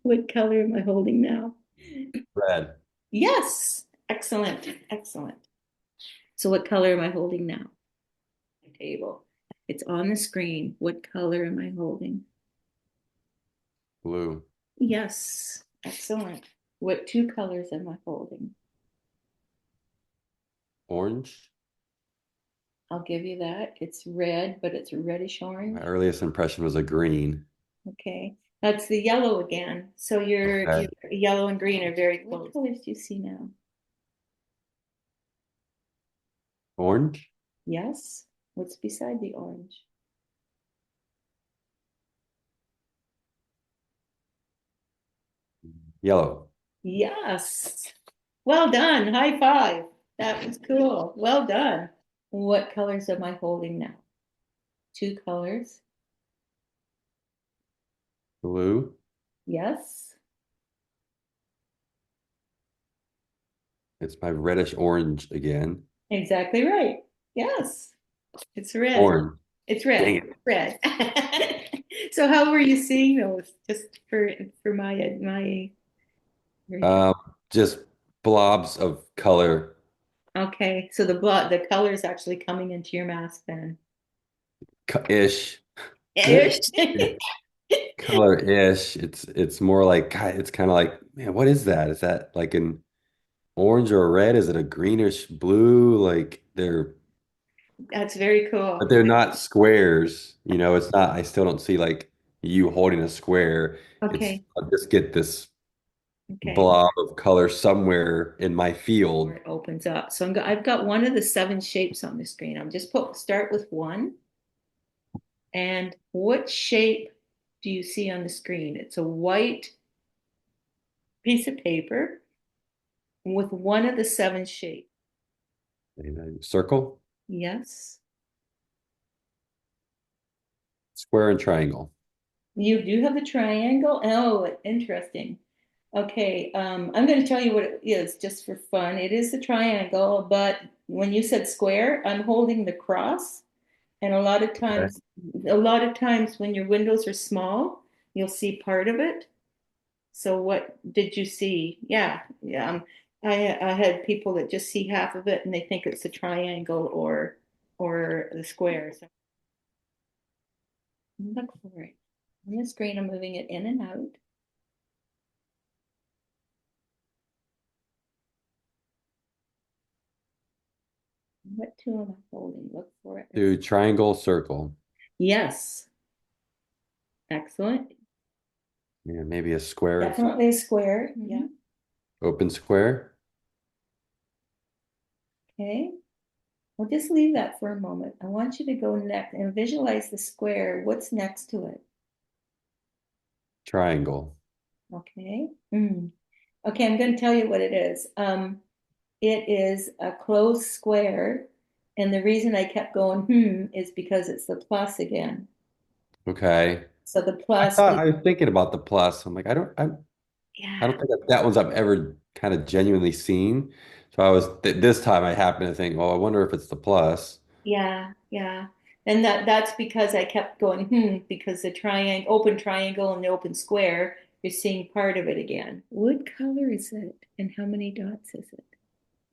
What color am I holding now? Red. Yes. Excellent. Excellent. So what color am I holding now? Table. It's on the screen. What color am I holding? Blue. Yes. Excellent. What two colors am I holding? Orange. I'll give you that. It's red, but it's reddish My orange. earliest impression was a green. Okay. That's the yellow again. So your Okay. yellow and green are very close. What colors do you see now? Orange. Yes. What's beside the orange? Yellow. Yes. Well done. High five. That was cool. Well done. What colors am I holding now? Two colors. Blue. Yes. It's my reddish orange again. Exactly right. Yes. It's red. Orange. It's red. Dang it. Red. So how were you seeing those? Just for my Um, just blobs of color okay. So the color is actually coming into your mask then. ish. Ish. Color ish. It's more like God, it's kind of like, man, what is that? Is that like an orange or a red? Is it a greenish blue? Like That's very but cool. they're not squares. It's not, I still don't see like you holding a square. It's Okay. I just get this Okay. blob of color somewhere in my Or field. it opens up. So I've got one of the seven shapes on the screen. I'm just start with one. And what shape do you see on the screen? It's a white piece of paper with one of the seven shapes. Circle, Yes. square, and triangle. You do have the triangle. Oh, interesting. Okay, I'm going to tell you what it is just for fun. It is the triangle, but when you said square, I'm holding the cross. And Okay. a lot of times when your windows are small, you'll see part of it. So what did you see? Yeah, yeah. I had people that just see half of it and they think it's a triangle or the square. So look for it. On the screen, I'm moving it in and out. What two am I holding? Look for it. Do triangle, circle. Yes, excellent. Yeah, maybe a square in front. Definitely a square. Yeah. Open square. Okay. We'll just leave that for a moment. I want you to go next and visualize the square. What's next to it? Triangle. Okay. Mm. Okay, I'm going to tell you what it is. It is a closed square, and the reason I kept going is because it's the plus again. Okay. So the I plus thought is I was thinking about the plus. I'm like, I yeah, don't think that one's I've ever kind of genuinely seen. So I was this time I happened to think, well, I wonder if it's the plus. yeah, yeah. And that's because I kept going because the triangle, open triangle and the open square, you're seeing part of it again. What color is it, and how many dots is it?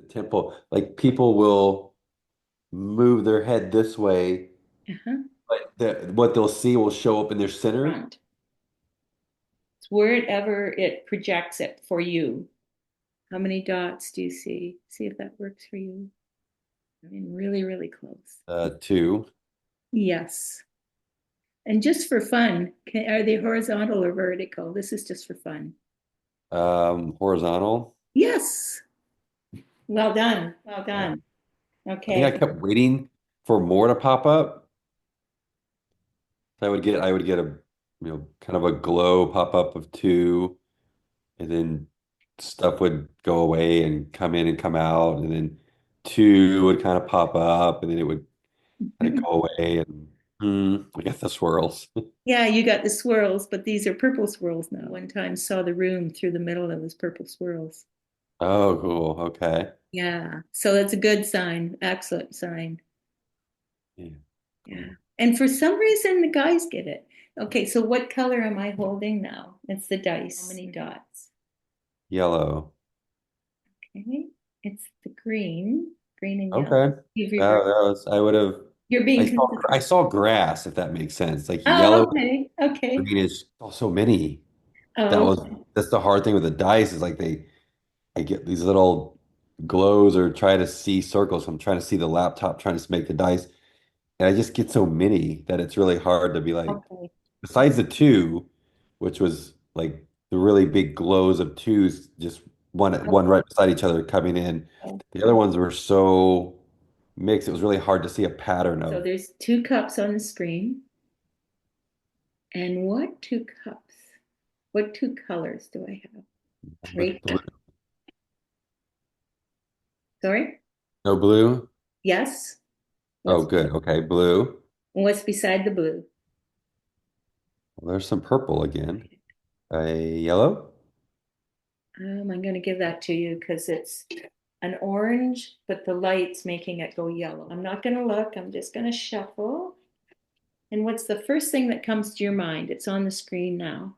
The temple, like people will move their head this way, Uh-huh. but what they'll see will show up in their center. Front. It's wherever it projects it for you. How many dots do you see? See if that works for you. I mean, really, really close. Two, Yes. And just for fun, are they horizontal or vertical? This is just for fun. horizontal. Yes. Well done. Well Yeah. done. I think I Okay. kept waiting for more to pop up. So I would get a, kind of a glow pop up of two, and then stuff would go away and come in and come out, and then two would kind of pop up, and then it would kind of go away, and I guess the swirls. Yeah, you got the swirls, but these are purple swirls now. One time saw the room through the middle of those purple swirls. Oh, cool. Okay. Yeah. So that's a good sign. Excellent sign. Yeah. Yeah. Cool. And for some reason, the guys get it. Okay, so what color am I holding now? It's the dice. How many dots? Yellow. Okay, it's the green, green and yellow. Okay. You've That reversed. was I would have You're being I consistent. saw grass, if that makes sense. Like Oh, yellow, okay, okay. greenish, oh, so many. That Oh, was that's the hard thing with the dice is like I get these little glows or try to see circles. I'm trying to see the laptop, trying to make the dice. And I just get so many that it's really hard to be like, okay. besides the two, which was like the really big glows of twos, just one right beside each other coming in. Okay. The other ones were so mixed, it was really hard to see a pattern So of there's two cups on the screen. And what two cups? What two colors do I have? Right. blue. Sorry? No blue. Yes. Oh, What's good. Okay, blue. what's beside the blue? Well, there's some purple again. A yellow. I'm going to give that to you because it's an orange, but the light's making it go yellow. I'm not going to look. I'm just going to shuffle. And what's the first thing that comes to your mind? It's on the screen now.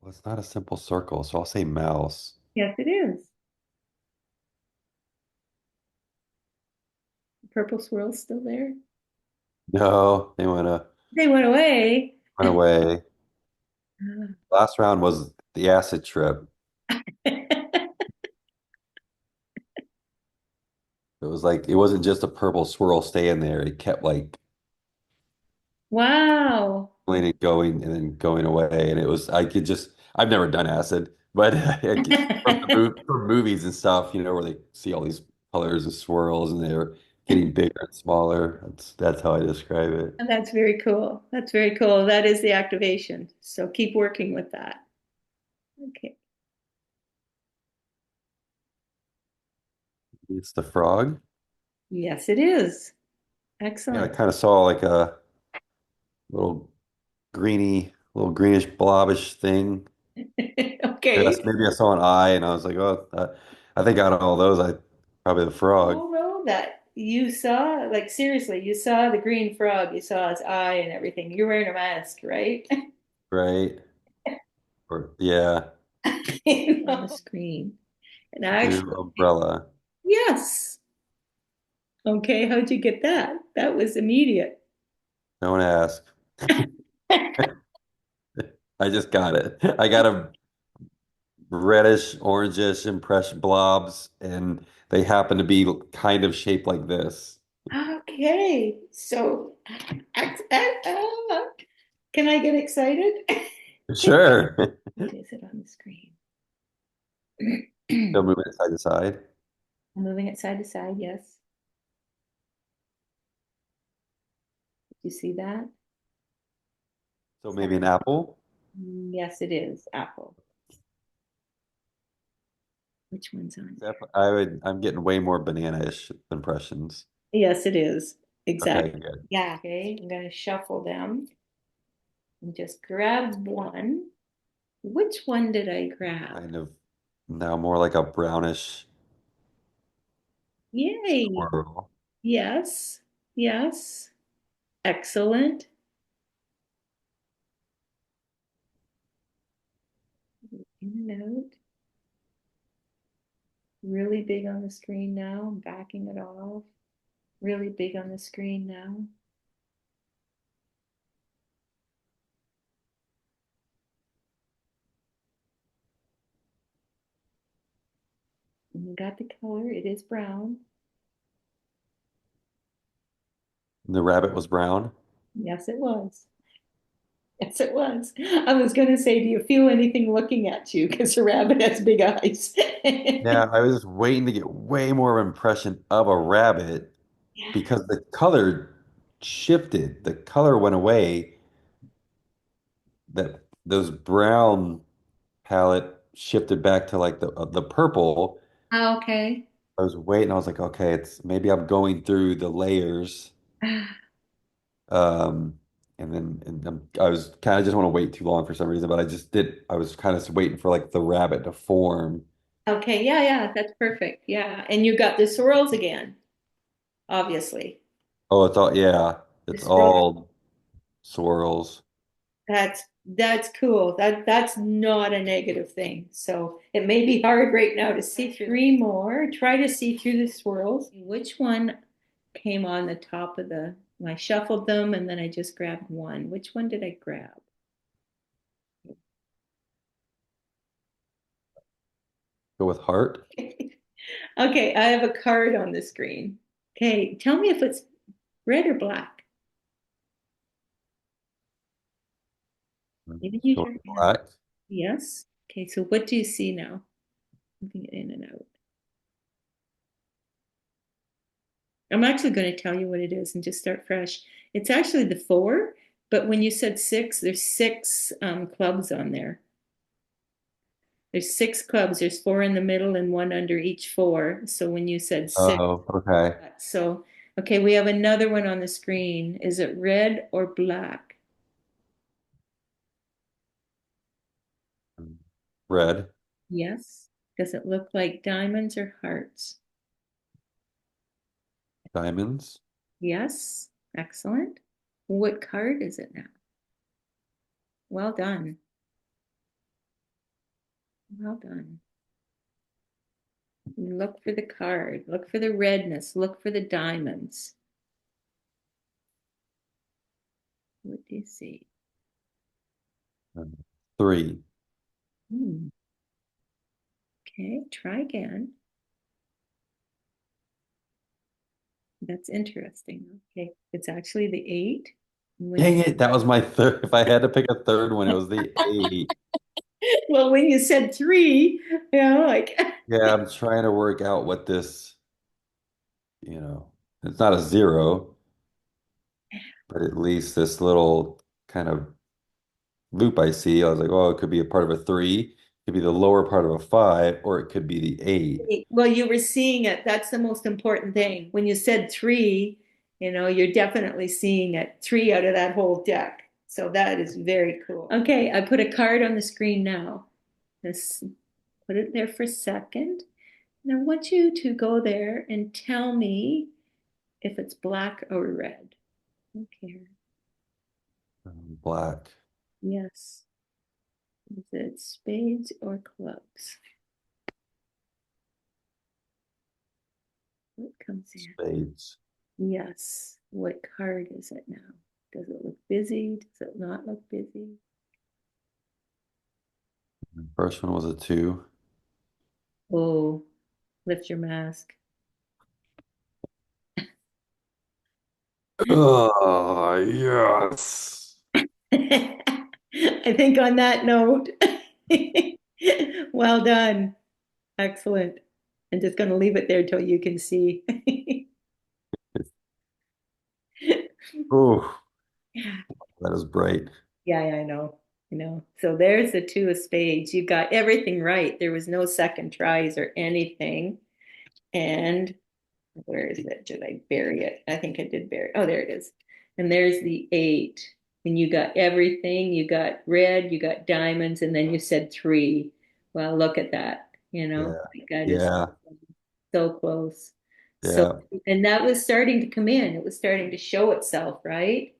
Well, it's not a simple circle, so I'll say mouse. Yes, it is. The purple swirl's still there. No, they They went away. went away. Last round was the acid trip. It was like it wasn't just a purple swirl staying there. It kept like Wow. going and going and then going away. And it was I could just I've never done acid, but from movies and stuff, where they see all these colors and swirls and they're getting bigger and smaller. That's how I describe it. That's very cool. That's very cool. That is the activation. So keep working with that. Okay. It's the frog. Yes, it is. Yeah, I Excellent. kind of saw like a little little greenish blobbish thing. Okay. Yes, maybe I saw an eye and I was like, oh, I think out of all those, I probably the frog, Oh, no, that you saw, like seriously, you saw the green frog, you saw his eye and everything. You're wearing a mask, right? right? Or yeah, On the screen. And actually, blue umbrella. yes. Okay, how'd you get that? That was immediate. Don't ask. I just got it. I got a reddish, orangish impression blobs, and they happen to be kind of shaped like this. Okay, so can I get excited? Sure. What is it on the screen? Still I'm moving it side to side. moving it side to side, yes. You see that? So maybe an apple. Yes, it is apple. Which one's on there? I'm getting way more banana-ish impressions. Yes, it is. Okay, Exactly. good. Yeah. Okay, I'm gonna shuffle them and just grab one. Which one did I grab? Kind of now more like a brownish Yay. swirl. Yes. Yes. Excellent. In and out. Really big on the screen now. I'm backing it off. Really big on the screen now. And we got the color. It is brown. The rabbit was brown. Yes, it was. Yes, it was. I was going to say, do you feel anything looking at you? Because a rabbit has big eyes. Yeah, I was just waiting to get way more of an impression of a rabbit Yeah. because the color shifted. The color went away. That those brown palette shifted back to like the purple. Ah, okay. I was waiting. I was like, okay, it's maybe I'm going through the layers. Um, I was kind of just want to wait too long for some reason, but I just did. I was kind of waiting for like the rabbit to form. Okay, yeah, yeah, that's perfect. Yeah. And you got the swirls again, obviously. Oh, I thought, yeah. The It's swirl. all swirls. That's cool. That's not a negative thing. So it may be hard right now to see through. Three more. Try to see through the swirls. Which one came on the top of the, I shuffled them and then I just grabbed one. Which one did I grab? Go with heart. Okay, I have a card on the screen. Okay, tell me if it's red or black. Maybe use Go your with hand. black. Yes. Okay, so what do you see now? Moving it in and out. I'm actually going to tell you what it is and just start fresh. It's actually the four, but when you said six, there's six clubs on there. There's six clubs. There's four in the middle and one under each four. So when you said six, Oh, okay. so okay, we have another one on the screen. Is it red or black? Red. Yes. Does it look like diamonds or hearts? Diamonds. Yes. Excellent. What card is it now? Well done. Well done. Look for the card. Look for the redness. Look for the diamonds. What do you see? Three. Hmm. Okay, try again. That's interesting. Okay, it's actually the eight. When you Dang it, that was my third. If I had to pick a third one, it was the eight. well, when you said three, like Yeah, I'm trying to work out what this, you know, it's not a zero, but at least this little kind of loop I see, I was like, oh, it could be a part of a three, it could be the lower part of a five, or it could be the eight. well, you were seeing it. That's the most important thing. When you said three, you're definitely seeing it. Three out of that whole deck. So that is very cool. Okay, I put a card on the screen now. Just put it there for a second. And I want you to go there and tell me if it's black or red. Okay. Black. Yes. Is it spades or clubs? What comes in? Spades. Yes. What card is it now? Does it look busy? Does it not look busy? First one was a two. Oh, lift your mask. Oh, yes. I think on that note, well done. Excellent. I'm just going to leave it there till you can see. Oh, that is bright. Yeah, I know. I know. So there's the two of spades. You got everything right. There was no second tries or anything. And where is it? Did I bury it? I think I did bury it. Oh, there it is. And there's the eight. And you got everything. You got red, you got diamonds, and then you said three. Well, look at that. Yeah. That is Yeah. so close. So, Yeah. and that was starting to come in. It was starting to show itself, right?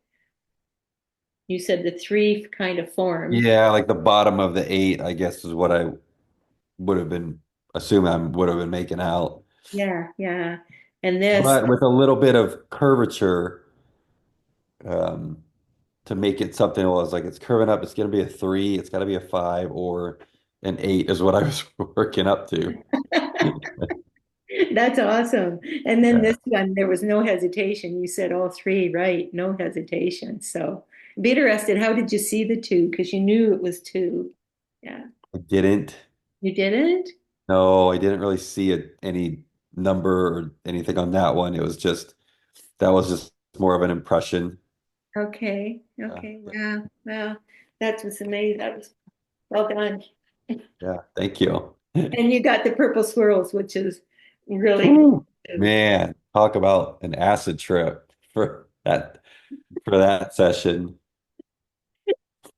You said the three kind of formed. Yeah, like the bottom of the eight, I guess, is what I would have been assuming I would have been making out. Yeah, yeah. And this, But with a little bit of curvature, um, to make it something that was like it's curving up, it's gonna be a three, it's gotta be a five or an eight is what I was working up to. that's awesome. And then Yeah. this one, there was no hesitation. You said all three, right? No hesitation. So be interested. How did you see the two? Because you knew it was two. Yeah. I didn't. You didn't? No, I didn't really see any number or anything on that one. It was just that was just more of an impression. Okay. Yeah, Okay. Yeah. Well, that was amazing. That was well done. yeah. Thank you. And you got the purple swirls, which is really Woo. good. Man, talk about an acid trip for that session.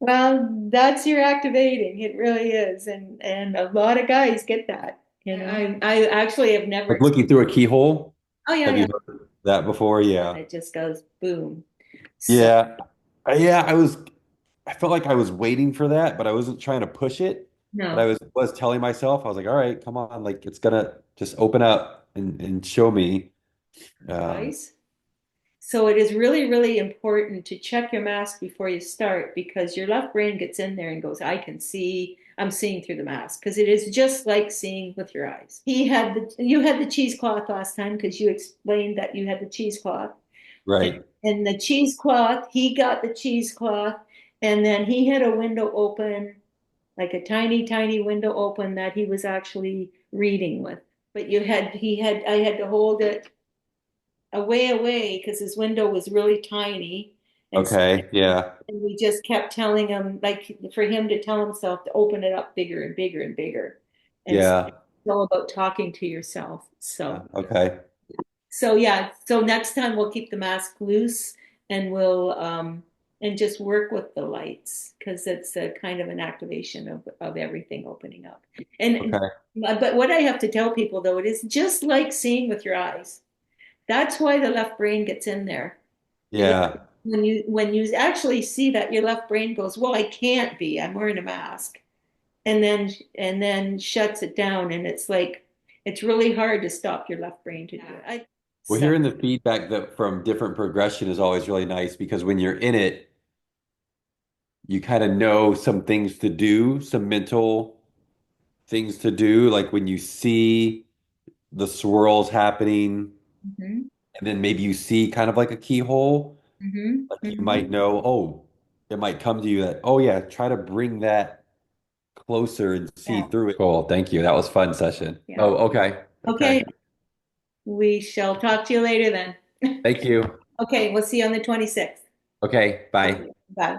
Well, that's your activating. It really is. And a lot of guys get that. I actually have never Like looking through a keyhole. oh yeah, Have yeah. you heard that before? Yeah. It just goes boom. So Yeah. I felt like I was waiting for that, but I wasn't trying to push it. But I no, was telling myself, I was like, all right, come on, like it's gonna just open up and show me. Um, eyes. So it is really, really important to check your mask before you start because your left brain gets in there and goes, I can see, I'm seeing through the mask because it is just like seeing with your eyes. You had the cheesecloth last time because you explained that you had the cheesecloth. And, right. and the cheesecloth, he got the cheesecloth and then he had a window open, like a tiny, tiny window open that he was actually reading with. But I had to hold it away because his window was really tiny. And so Okay. Yeah. and we just kept telling him, like, for him to tell himself to open it up bigger and bigger and bigger. And so Yeah. it's all about talking to yourself. Okay. So yeah, so next time we'll keep the mask loose and we'll and just work with the lights because it's a kind of an activation of everything opening up. And Okay. but what I have to tell people though, it is just like seeing with your eyes. That's why the left brain gets in there. Because Yeah. when you actually see that, your left brain goes, "Well, I can't be. I'm wearing a mask," and then shuts it down, and it's like it's really hard to stop your left brain to do it. Well, So hearing the feedback that from different progression is always really nice because when you're in it, you kind of know some things to do, some mental things to do. Like when you see the swirls happening, mhm, and then maybe you see kind of like a keyhole, mhm, like you mhm. might know, oh, it might come to you that, oh yeah, try to bring that closer and see Yeah, through it. Cool. Thank you. That was fun session. yeah. Oh, okay. Okay, Okay. we shall talk to you later then. Thank you. Okay, we'll see you on the 26th. Okay. Okay, Bye. bye.